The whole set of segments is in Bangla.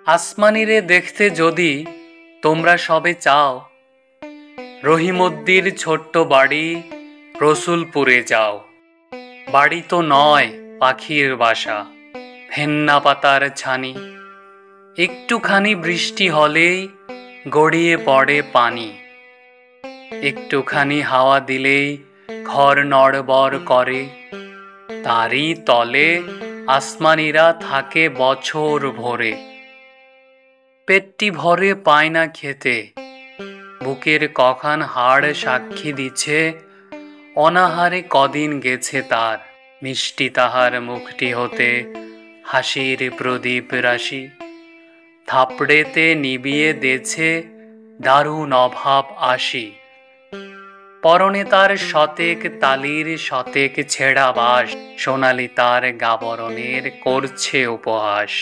আসমানিরে দেখতে যদি তোমরা সবে চাও, রহিমদ্দির ছোট্ট বাড়ি রসুলপুরে যাও। বাড়ি তো নয়, পাখির বাসা, ভেন্না পাতার ছানি। একটুখানি বৃষ্টি হলেই গড়িয়ে পড়ে পানি। একটুখানি হাওয়া দিলেই ঘর নড়বড় করে। তারই তলে আসমানিরা থাকে বছর ভরে। পেটটি ভরে পায় না খেতে, বুকের কখান হাড় সাক্ষী দিচ্ছে অনাহারে কদিন গেছে তার। মিষ্টি তাহার মুখটি হতে হাসির প্রদীপ রাশি, থাপড়েতে নিবিয়ে দেছে দারুণ অভাব আসি। পরনে তার শতেক তালির শতেক ছেঁড়া বাস, সোনালি তার গাবরণের করছে উপহাস।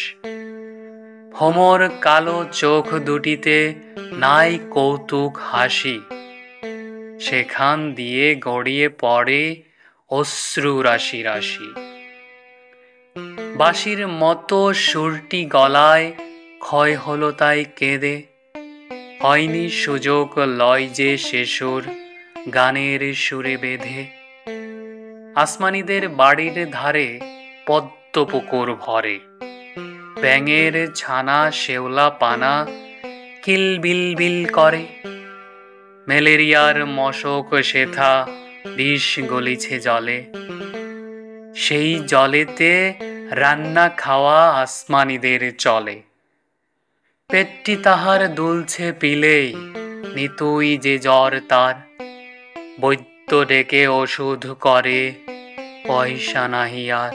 ভোমর কালো চোখ দুটিতে নাই কৌতুক হাসি, সেখান দিয়ে গড়িয়ে পড়ে অশ্রু রাশি রাশি। বাঁশির মতো সুরটি গলায় ক্ষয় হলো তাই কেঁদে, হয়নি সুযোগ লয় যে সে সুর গানের সুরে বেঁধে। আসমানিদের বাড়ির ধারে পদ্ম পুকুর ভরে, ব্যাঙের ছানা শেওলা পানা কিলবিলবিল করে। ম্যালেরিয়ার মশক সেথা বিষ গলিছে জলে, সেই জলেতে রান্না খাওয়া আসমানিদের চলে। পেটটি তাহার দুলছে পিলেই, নিতুই যে জ্বর তার। বৈদ্য ডেকে ওষুধ করে, পয়সা নাহি আর।